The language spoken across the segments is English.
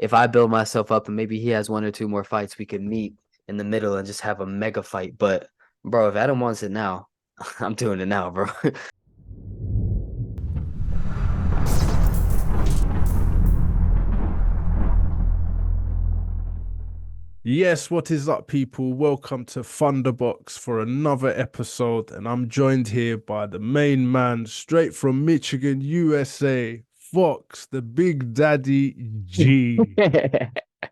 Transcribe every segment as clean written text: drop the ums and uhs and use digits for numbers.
if I build myself up and maybe he has one or two more fights, we could meet in the middle and just have a mega fight. But bro, if Adam wants it now, I'm doing it now, bro. Yes, what is up, people? Welcome to Thunderbox for another episode, and I'm joined here by the main man, straight from Michigan, USA, Fox, the Big Daddy G.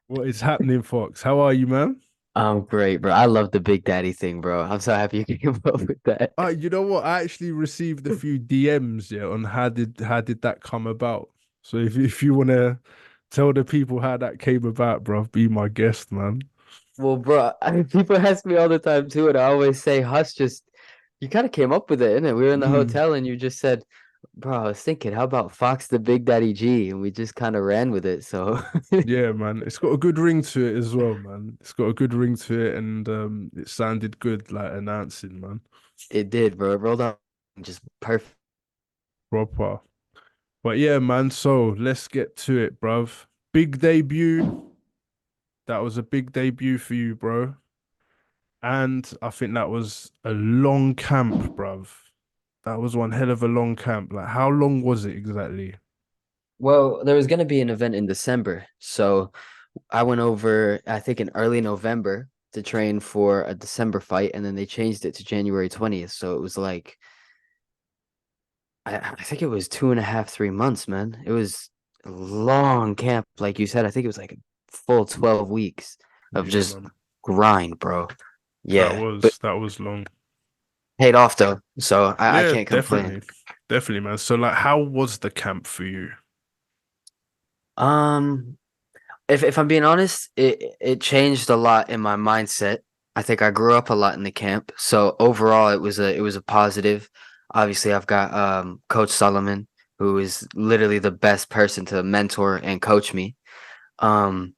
What is happening, Fox? How are you, man? I'm great, bro. I love the Big Daddy thing, bro. I'm so happy you came up with that. You know what? I actually received a few DMs, yeah, on how did that come about. So if you want to tell the people how that came about, bro, be my guest, man. Well, bro, people ask me all the time too, and I always say, Huss, just you kind of came up with it, innit? We were in the Mm. hotel and you just said, bro, I was thinking, how about Fox the Big Daddy G? And we just kind of ran with it. So Yeah, man. It's got a good ring to it as well, man. It's got a good ring to it and it sounded good like announcing, man. it did, bro. It rolled out just perfect. Proper. But yeah, man, so let's get to it, bruv. Big debut. That was a big debut for you, bro. And I think that was a long camp, bruv. That was one hell of a long camp. Like, how long was it exactly? Well, there was going to be an event in December. So I went over, I think in early November to train for a December fight, and then they changed it to January 20th. So it was like, I think it was 2.5, 3 months, man. It was a long camp. Like you said, I think it was like a full 12 weeks of Yeah, just man. grind, bro. That Yeah, but was that was long. paid off though. So I Yeah, can't complain. definitely. Definitely, man. So like how was the camp for you? Um, if I'm being honest, it changed a lot in my mindset. I think I grew up a lot in the camp. So overall it was a positive. Obviously, I've got Coach Solomon, who is literally the best person to mentor and coach me. Um,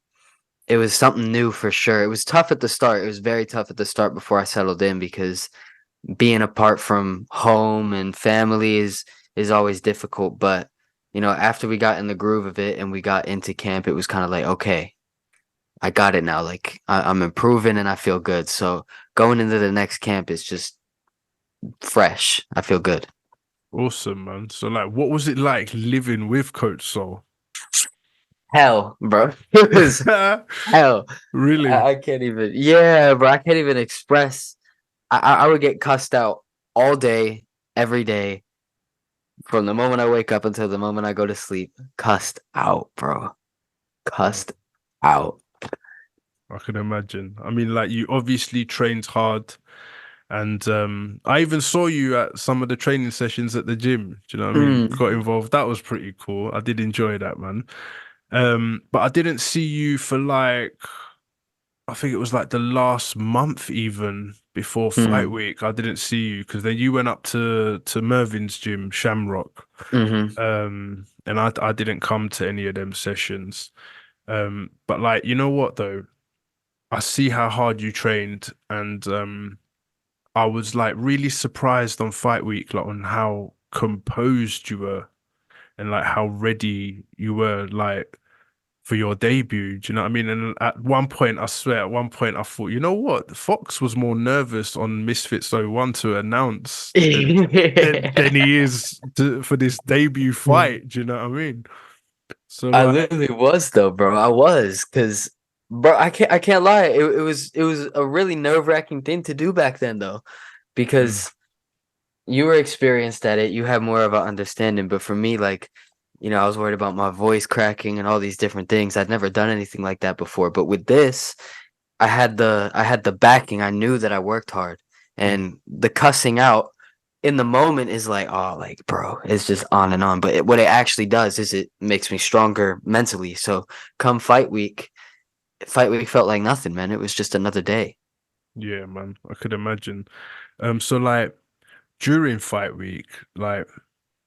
it was something new for sure. It was tough at the start. It was very tough at the start before I settled in because being apart from home and family is always difficult. But after we got in the groove of it and we got into camp, it was kind of like, okay, I got it now. Like I'm improving and I feel good. So going into the next camp is just fresh. I feel good. Awesome, man. So like what was it like living with Coach Sol? Hell, bro. It was hell. Really? I can't even. Yeah, bro. I can't even express. I would get cussed out all day, every day, from the moment I wake up until the moment I go to sleep. Cussed out, bro. Wow. Cussed out. I can imagine. I mean, like you obviously trained hard and I even saw you at some of the training sessions at the gym. Do you know what I mean? Mm, Got involved. That was pretty cool. I did enjoy that, man. But I didn't see you for like I think it was like the last month even before fight mm, week. I didn't see you because then you went up to Mervin's gym, Shamrock. mm-hmm. And I didn't come to any of them sessions. But like, you know what though? I see how hard you trained and I was like really surprised on fight week, like on how composed you were and like how ready you were like for your debut. Do you know what I mean? And at one point, I swear, at one point I thought, you know what? Fox was more nervous on Misfits 01 to announce than he is for this debut fight. Do you know what I mean? So I like, literally was though, bro. I was because, bro, I can't lie. It was a really nerve-wracking thing to do back then though, mm, because you were experienced at it. You have more of an understanding. But for me, like, I was worried about my voice cracking and all these different things. I'd never done anything like that before. But with this, I had the backing. I knew that I worked hard, mm. and the cussing out in the moment is like, oh, like, bro, it's just on and on. But what it actually does is it makes me stronger mentally. So come fight week felt like nothing, man. It was just another day. Yeah, man, I could imagine. So like during fight week, like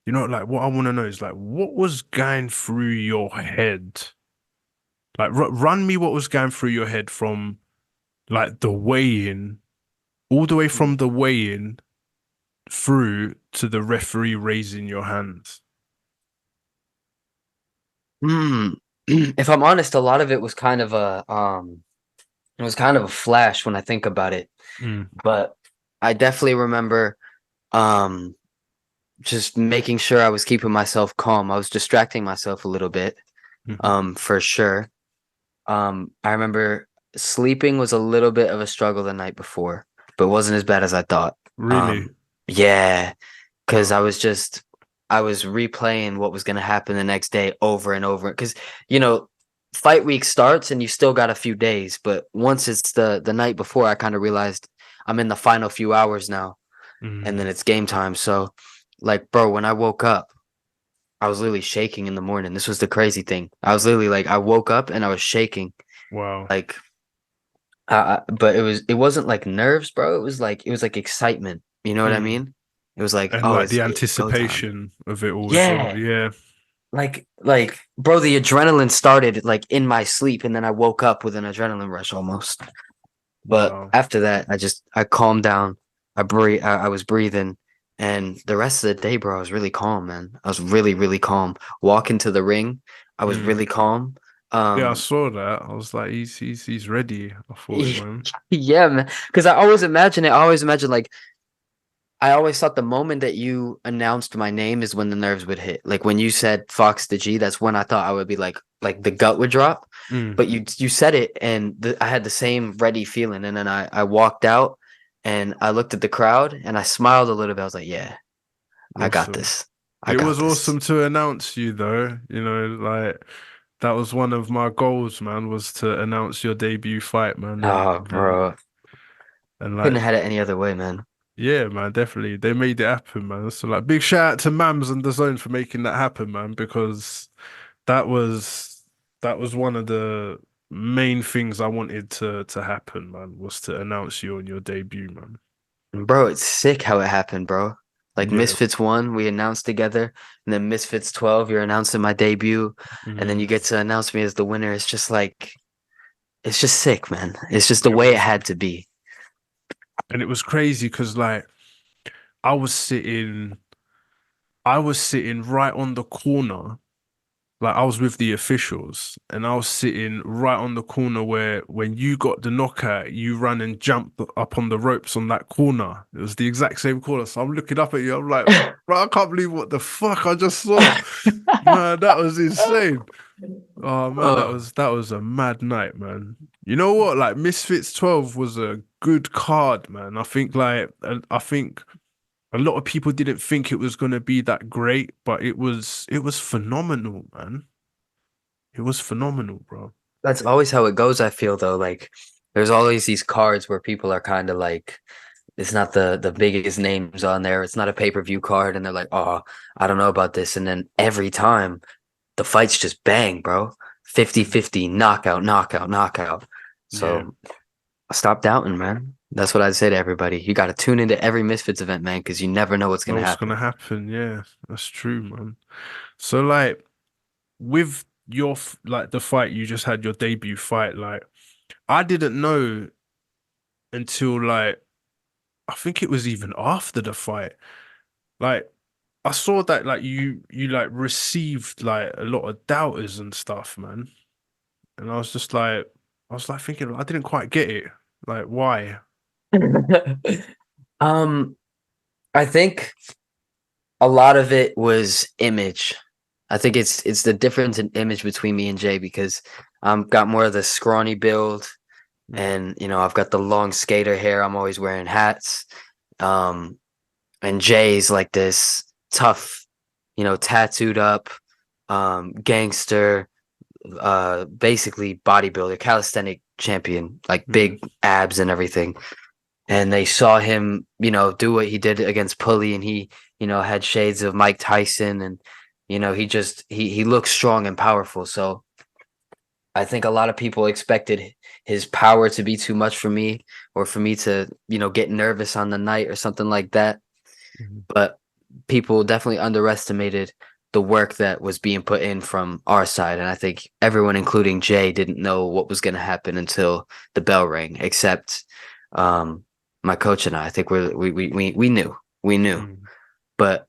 like what I want to know is like what was going through your head? Like r run me what was going through your head from like the weigh-in, all the way from the weigh-in through to the referee raising your hands. Hmm. if I'm honest, a lot of it was kind of it was kind of a flash when I think about it. Mm, But I definitely remember um just making sure I was keeping myself calm. I was distracting myself a little bit, mhm. for sure. I remember sleeping was a little bit of a struggle the night before, but it wasn't as bad as I thought. Really? Um, yeah, because Wow. I was replaying what was going to happen the next day over and over. Because you know, fight week starts and you still got a few days, but once it's the night before, I kind of realized I'm in the final few hours now, and then Mm, it's game time. So, like, bro, when I woke up, I was literally shaking in the morning. This was the crazy thing. I was literally like, I woke up and I was shaking, wow. like, but it wasn't like nerves, bro. It was like excitement. You know what I Mm. mean? It was like, And oh, like the it's go time. anticipation of it all as well. Yeah. Yeah. Bro, the adrenaline started like in my sleep, and then I woke up with an adrenaline rush almost. But Wow. after that, I calmed down. I was breathing, and the rest of the day, bro, I was really calm, man. I was really, really calm. Walking to the ring, I was Mm. really calm. Yeah, I Um, saw that. I was like, he's ready. I thought, man. yeah, man. Because I always imagine it. I always imagine like I always thought the moment that you announced my name is when the nerves would hit. Like when you said Fox the G, that's when I thought I would be like the gut would drop. Mm. But you said it and I had the same ready feeling. And then I walked out and I looked at the crowd and I smiled a little bit. I was like, yeah, I got Awesome. this. I It got was this. awesome to announce you though. Like that was one of my goals, man, was to announce your debut fight, man. Oh, And bro. and Couldn't like have had it any other way, man. yeah, man, definitely. They made it happen, man. So like big shout out to Mams and the Zone for making that happen, man, because that was that was one of the main things I wanted to happen, man, was to announce you on your debut, man. Bro, it's sick how it happened, bro. Like Yeah. Misfits 1, we announced together, and then Misfits 12, you're announcing my debut, and then Mm. you get to announce me as the winner. It's just like it's just sick, man. It's just the It way it was. had to be. And it was crazy because like I was sitting I was sitting right on the corner. Like I was with the officials and I was sitting right on the corner where when you got the knockout, you ran and jumped up on the ropes on that corner. It was the exact same corner. So I'm looking up at you. I'm like, bro, I can't believe what the fuck I just saw. Man, that was insane. Oh man, Oh, that was a mad night, man. You know what? Like Misfits 12 was a good card, man. I think a lot of people didn't think it was gonna be that great, but it was phenomenal, man. It was phenomenal, bro. that's always how it goes, I feel though. Like there's always these cards where people are kind of like it's not the biggest names on there. It's not a pay-per-view card, and they're like, "Oh, I don't know about this." And then every time the fights just bang, bro. 50-50, knockout, knockout, knockout. Yeah, So stop doubting, man. That's what I'd say to everybody. You got to tune into every Misfits event, man, because you never know what's know gonna what's gonna happen. happen. Yeah, that's true, man. So like with like the fight you just had, your debut fight, like I didn't know until like I think it was even after the fight. Like I saw that like you like received like a lot of doubters and stuff, man. And I was like thinking I didn't quite get it. Like why? Um, I think a lot of it was image. I think it's the difference in image between me and Jay because got more of the scrawny build Mm, and I've got the long skater hair. I'm always wearing hats. Um, and Jay's like this tough, tattooed up, gangster, basically bodybuilder, calisthenic champion, like mm, big abs and everything. And they saw him, do what he did against Pulley, and he, had shades of Mike Tyson, and he looks strong and powerful. So I think a lot of people expected his power to be too much for me, or for me to, get nervous on the night or something like that. mm, But people definitely underestimated the work that was being put in from our side. And I think everyone, including Jay, didn't know what was going to happen until the bell rang, except um, my coach and I. I think we knew. We knew. mm. But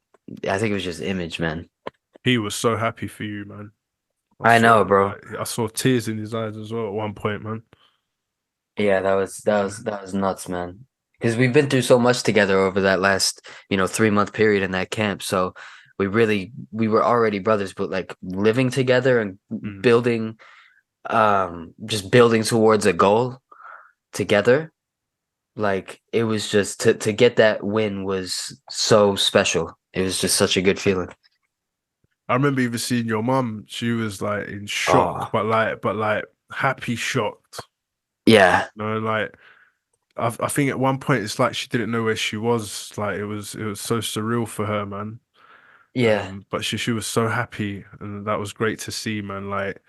I think it was just image, man. He was so happy for you, man. I I saw know, bro. like I saw tears in his eyes as well at one point, man. Yeah, Yeah. that was nuts, man. Because we've been through so much together over that last, 3-month period in that camp. So we were already brothers, but like living together and Mm. building, just building towards a goal together. Like it was just to get that win was so special. It was just such a good feeling. I remember even seeing your mum. She was like in shock, Oh, but like happy shocked. yeah, You know, like I think at one point it's like she didn't know where she was. Like it was so surreal for her, man. yeah, But she was so happy, and that was great to see, man. Like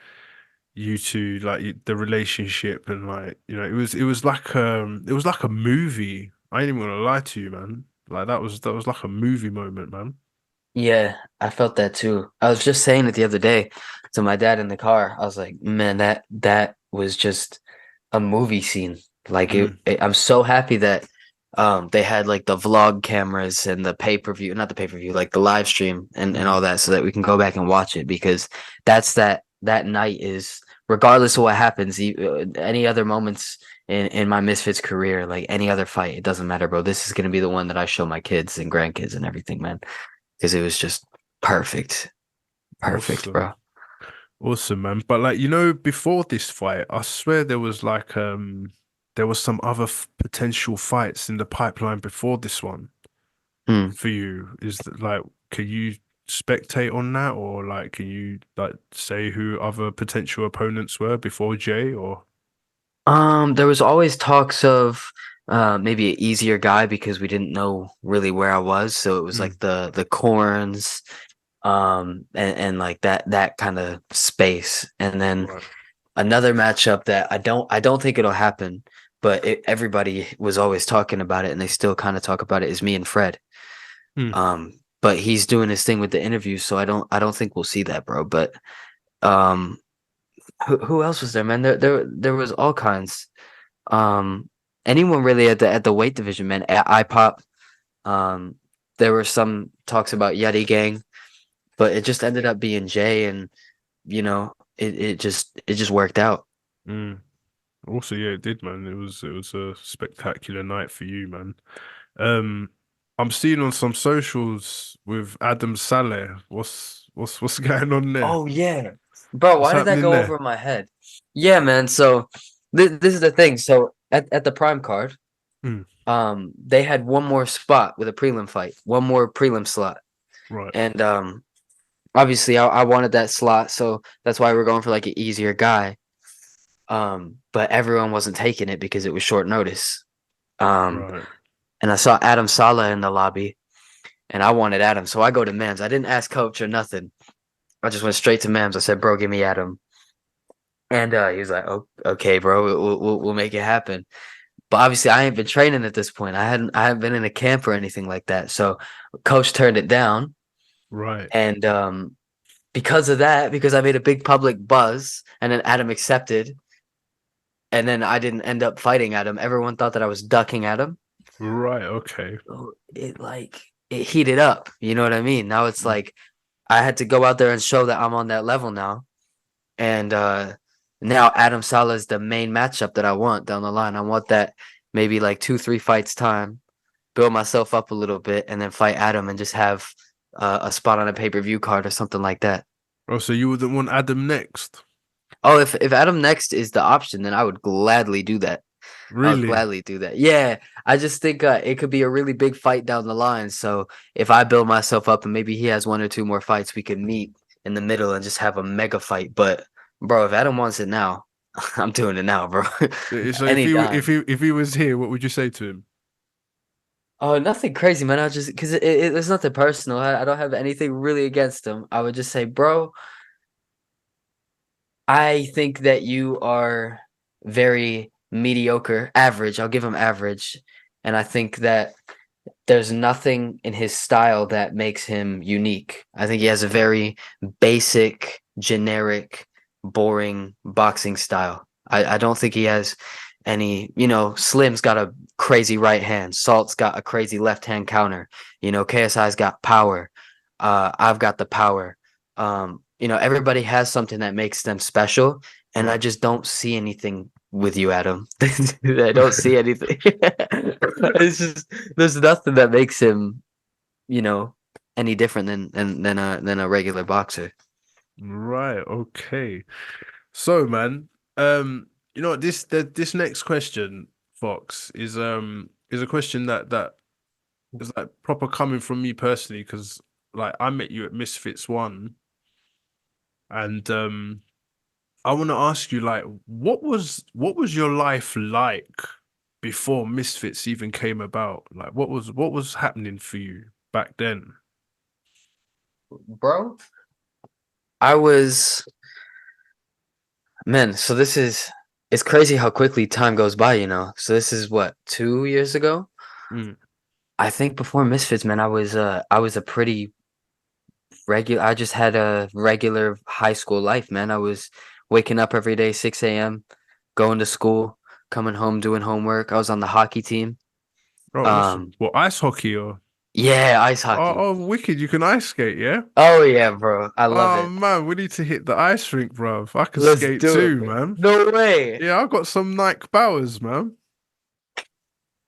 you two, like the relationship, and like it was like a movie. I ain't even gonna lie to you, man. Like that was like a movie moment, man. yeah. I felt that too. I was just saying it the other day to my dad in the car. I was like, man, that was just a movie scene. Like Mm, I'm so happy that they had like the vlog cameras and the pay-per-view, not the pay-per-view, like the live stream and mm. all that so that we can go back and watch it because that night is regardless of what happens, any other moments in my Misfits career, like any other fight, it doesn't matter, bro. This is gonna be the one that I show my kids and grandkids and everything, man, because it was just perfect. Perfect, Awesome. bro. Awesome, man. But like, before this fight, I swear there was some other f potential fights in the pipeline before this one Hmm. for you. Is that like, can you spectate on that, or like, can you like say who other potential opponents were before Jay? Or There was always talks of maybe an easier guy because we didn't know really where I was. So it was Mm, like the corns, and like that kind of space. And then right, another matchup that I don't think it'll happen, but everybody was always talking about it and they still kind of talk about it is me and Fred. mm, But he's doing his thing with the interviews, so I don't think we'll see that, bro. But um who else was there, man? There was all kinds. Um, anyone really at the weight division, man. At IPOP, um, there were some talks about Yeti Gang, but it just ended up being Jay, and it just worked out. mm. Also, yeah, it did, man. It was a spectacular night for you, man. Um, I'm seeing on some socials with Adam Saleh. What's going on there? Oh yeah, bro. What's Why did that happening go there? over my head? Yeah, man. So this is the thing. So at the prime card, Mm, they had one more spot with a prelim fight, one more prelim slot, right, and obviously I wanted that slot, so that's why we're going for like an easier guy. But everyone wasn't taking it because it was short notice. Um, right, and I saw Adam Saleh in the lobby, and I wanted Adam, so I go to Mams. I didn't ask coach or nothing. I just went straight to Mams. I said, "Bro, give me Adam," and he was like, "Oh, okay, bro, we'll make it happen." But obviously, I ain't been training at this point. I hadn't been in a camp or anything like that. So, coach turned it down, right, and because of that, because I made a big public buzz, and then Adam accepted, and then I didn't end up fighting Adam. Everyone thought that I was ducking Adam. right. Okay. So it heated up. You know what I mean? Now it's Mm, like I had to go out there and show that I'm on that level now. And now Adam Saleh is the main matchup that I want down the line. I want that maybe like 2, 3 fights time, build myself up a little bit, and then fight Adam and just have a spot on a pay-per-view card or something like that. Oh, so you wouldn't want Adam next? Oh, if Adam next is the option, then I would gladly do that. I would Really? gladly do that. Yeah, I just think it could be a really big fight down the line. So if I build myself up and maybe he has 1 or 2 more fights, we could meet in the middle and just have a mega fight. But bro, if Adam wants it now, I'm doing it now, bro. So if Anytime. if he was here, what would you say to him? Oh, nothing crazy, man. I just because it's nothing personal. I don't have anything really against him. I would just say, bro, I think that you are very mediocre, average. I'll give him average. And I think that there's nothing in his style that makes him unique. I think he has a very basic, generic, boring boxing style. I don't think he has any, Slim's got a crazy right hand, Salt's got a crazy left hand counter, KSI's got power. I've got the power. everybody has something that makes them special, and I Yeah. just don't see anything with you, Adam. I don't see anything. It's just there's nothing that makes him, you know, any different than a regular boxer. Right, okay. So, man, this next question, Fox, is a question that is like proper coming from me personally, because like I met you at Misfits One, and I want to ask you, like, what was your life like before Misfits even came about? Like, what was happening for you back then? Bro, I was man, so it's crazy how quickly time goes by. So this is what, 2 years ago? Mm. I think before Misfits, man, I was a pretty regular. I just had a regular high school life, man. I was waking up every day, 6 a.m., going to school, coming home, doing homework. I was on the hockey team. Oh, awesome. Um, Well, ice hockey or yeah, ice oh, hockey. oh, wicked! You can ice skate, yeah? Oh yeah, bro. I love Oh it. man, we need to hit the ice rink, bruv. I can Let's skate do it, too, bro. man. No way. Yeah, I got some Nike Bowers, man.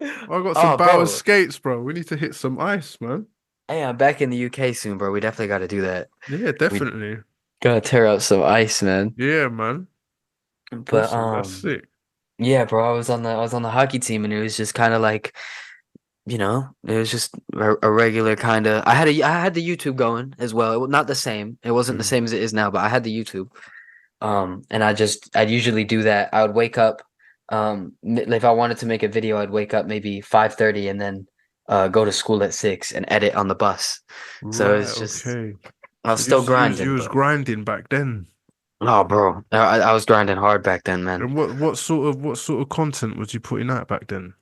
I got some Oh, Bowers bro. skates, bro. We need to hit some ice, man. Hey, I'm back in the UK soon, bro. We definitely got to do that. Yeah, We definitely. gotta tear out some ice, man. Yeah, man. But Awesome. That's sick. yeah, bro. I was on the hockey team, and it was just kind of like, it was just a regular kind of. I had the YouTube going as well. Not the same. It wasn't the Mm. same as it is now, but I had the YouTube. And I'd usually do that. I would wake up. If I wanted to make a video, I'd wake up maybe 5:30 and then go to school at 6 and edit on the bus. So Right, it's just okay. I was So still you grinding, was but grinding back then. oh, bro, I was grinding hard back then, man. And what sort of content was you putting out back then?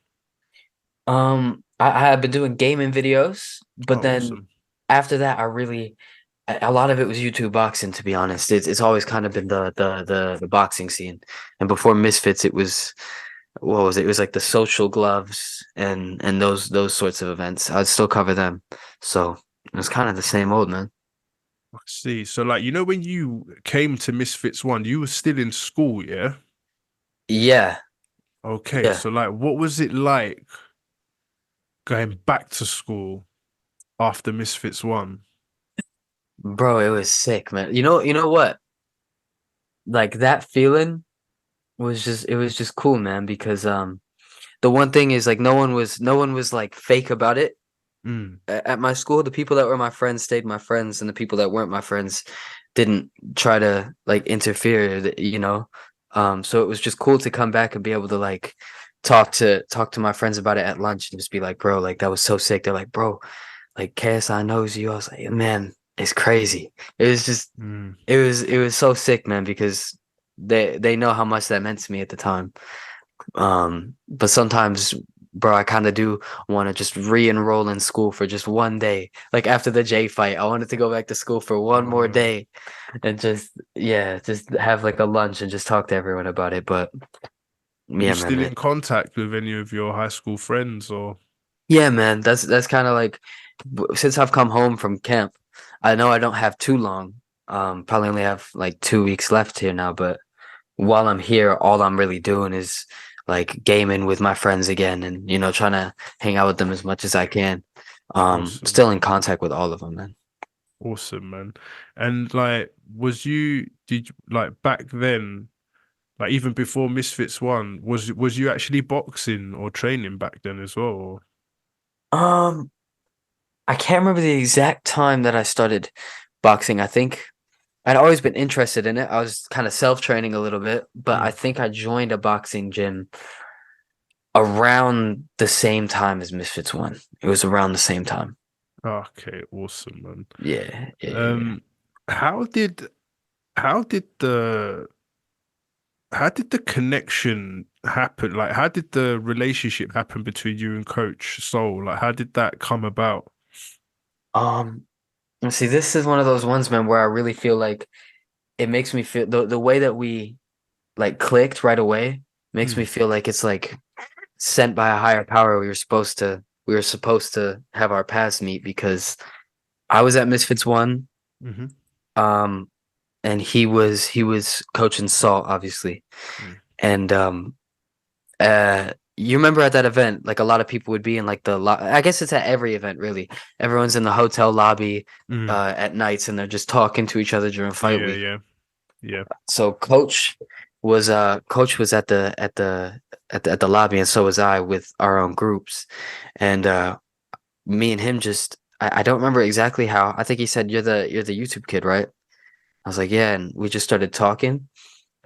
I had been doing gaming videos, but Oh, then awesome. after that, a lot of it was YouTube boxing, to be honest. It's always kind of been the boxing scene. And before Misfits, it was what was it? It was like the social gloves and those sorts of events. I'd still cover them. So it was kind of the same old, man. I see. So like, when you came to Misfits One, you were still in school, yeah? Yeah, Okay, yeah. so like what was it like going back to school after Misfits One? Bro, it was sick, man. You know what? Like that feeling it was just cool, man, because the one thing is like no one was like fake about it. Mm. At my school, the people that were my friends stayed my friends, and the people that weren't my friends didn't try to like interfere. So it was just cool to come back and be able to like talk to my friends about it at lunch and just be like, bro, like that was so sick. They're like, bro, like KSI knows you. I was like, man, it's crazy. It was just Mm. it was so sick, man, because they know how much that meant to me at the time. But sometimes, bro, I kind of do want to just re-enroll in school for just one day. Like after the Jay fight, I wanted to go back to school for one more Uh, day and just have like a lunch and just talk to everyone about it. But are you yeah, man, still in contact with any of your high school friends or? yeah, man, that's kind of like since I've come home from camp, I know I don't have too long. Probably only have like 2 weeks left here now, but while I'm here, all I'm really doing is like gaming with my friends again and trying to hang out with them as much as I can. Awesome. Still in contact with all of them, man. Awesome, man. And like, did you, like back then, like even before Misfits One, was you actually boxing or training back then as well? Or? Um, I can't remember the exact time that I started boxing. I think I'd always been interested in it. I was kind of self-training a little bit, but I Mm. think I joined a boxing gym around the same time as Misfits One. It was around the same time. Okay, awesome, man. Yeah, yeah, yeah, yeah. Um, how did how did the how did the connection happen? Like, how did the relationship happen between you and Coach Soul? Like, how did that come about? Um, let's see, this is one of those ones, man, where I really feel like it makes me feel the way that we like clicked right away makes me Mm. feel like it's like sent by a higher power. We were supposed to have our paths meet because I was at Misfits One. Hmm. Um, and he was coaching Salt, obviously. Mm. And you remember at that event, like a lot of people would be in like I guess it's at every event really. Everyone's in the hotel lobby Mm. at nights and they're just talking to each other during fight Yeah, week. yeah, yeah. So coach was at the lobby, and so was I with our own groups. And me and him just I don't remember exactly how. I think he said you're the YouTube kid, right? I was like, yeah, and we just started talking,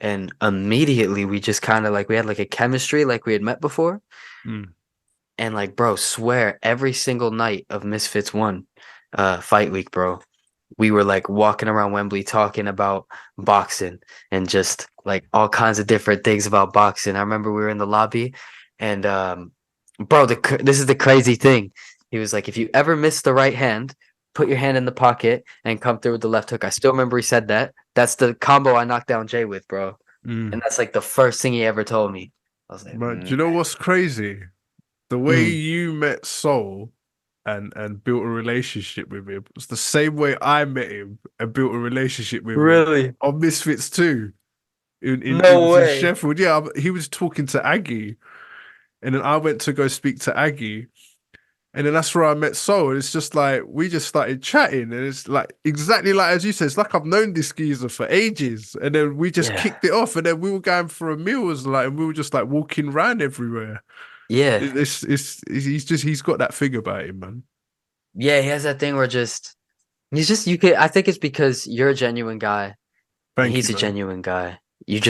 and immediately we just kind of like we had like a chemistry like we had met before. Mm. And like, bro, swear every single night of Misfits 1 fight week, bro, we were like walking around Wembley talking about boxing and just like all kinds of different things about boxing. I remember we were in the lobby and bro, this is the crazy thing. He was like, if you ever miss the right hand, put your hand in the pocket and come through with the left hook. I still remember he said that. That's the combo I knocked down Jay with, bro. And Mm. that's like the first thing he ever told me. I was like, Man, do you know what's crazy? The way mm. you met Soul and built a relationship with him was the same way I met him and built a relationship with him Really? on Misfits too. It No was in way. Sheffield. Yeah, he was talking to Aggie, and then I went to go speak to Aggie, and then that's where I met Soul. And it's just like we just started chatting, and it's like exactly like as you said, it's like I've known this geezer for ages, and then we just Yeah. kicked it off, and then we were going for a meal, was like, and we were just like walking around everywhere. Yeah. He's got that thing about him, man. Yeah, he has that thing where he's just you could I think it's because you're a genuine guy and Thank you, he's a man. genuine guy. You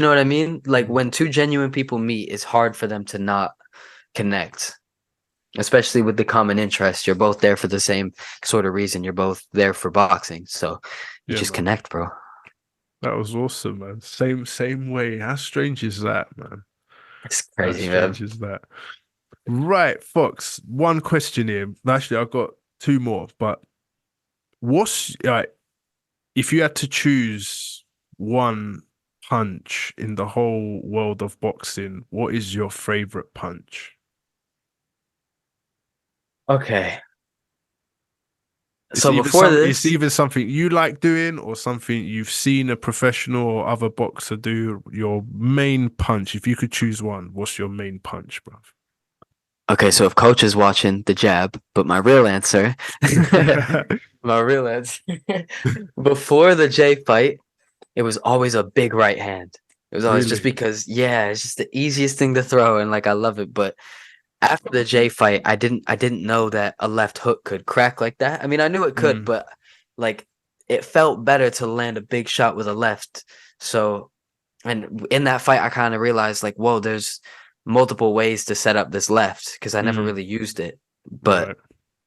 know what I mean? Like Mm. when two genuine people meet, it's hard for them to not connect, especially with the common interest. You're both there for the same sort of reason. You're both there for boxing. So you Yeah, just man. connect, bro. That was awesome, man. Same way. How strange is that, man? It's How crazy, man. strange is that? Right, Fox. One question here. Actually, I've got two more, but what's like if you had to choose one punch in the whole world of boxing, what is your favorite punch? Okay. It's So either before some it's this, either something you like doing or something you've seen a professional or other boxer do. Your main punch, if you could choose one, what's your main punch, okay, so if coach is watching the jab, but my real answer, bruv? my real answer, before the J fight, it was always a big right hand. It was always just Really? because, yeah, it's just the easiest thing to throw, and like I love it. But after the J fight, I didn't know that a left hook could crack like that. I mean, I knew it could, Mm, but like it felt better to land a big shot with a left. So, and in that fight, I kind of realized like, whoa, there's multiple ways to set up this left because I never mm, really used it. But right.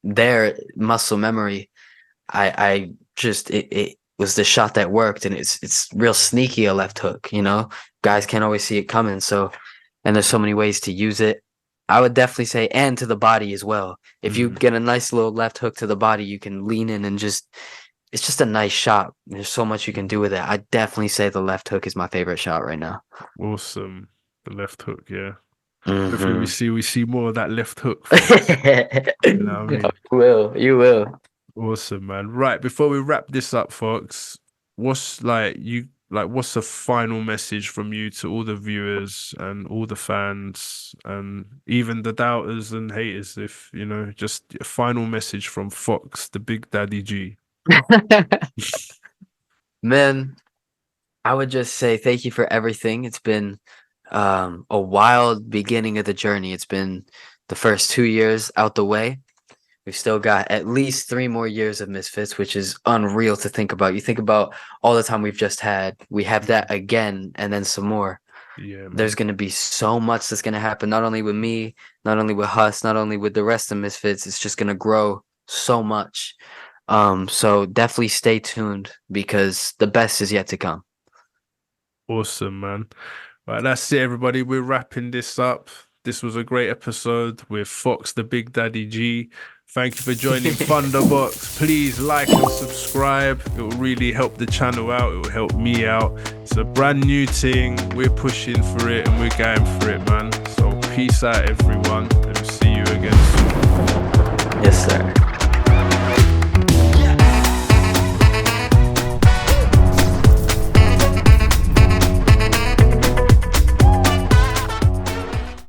there, muscle memory, I just it was the shot that worked, and it's real sneaky a left hook, you know. Guys can't always see it coming, so and there's so many ways to use it. I would definitely say and to the body as well. If you Mm, get a nice little left hook to the body, you can lean in and just it's just a nice shot. There's so much you can mm. do with it. I definitely say the left hook is my favorite shot right now. Awesome. The left hook, yeah. Hopefully Hmm. we see more of that left hook, folks. You know what I You mean? will. You will. Awesome, man. Right, before we wrap this up, folks, what's a final message from you to all the viewers and all the fans and even the doubters and haters, if you know, just a final message from Fox, the Big Daddy G. Man, I would just say thank you for everything. It's been a wild beginning of the journey. It's been the first 2 years out the way. We've still got at least 3 more years of Misfits, which is unreal to think about. You think about all the time we've just had. We have that again and then some more. Yeah, There's man. going to be so much that's going to happen, not only with me, not only with Huss, not only with the rest of Misfits. It's just going to grow so much. So definitely stay tuned because the best is yet to come. Awesome, man. Right, that's it, everybody. We're wrapping this up. This was a great episode with Fox, the Big Daddy G. Thank you for joining Thunderbox. Please like and subscribe. It will really help the channel out. It will help me out. It's a brand new thing. We're pushing for it and we're going for it, man. So peace out, everyone, and see you again soon. Yes, sir.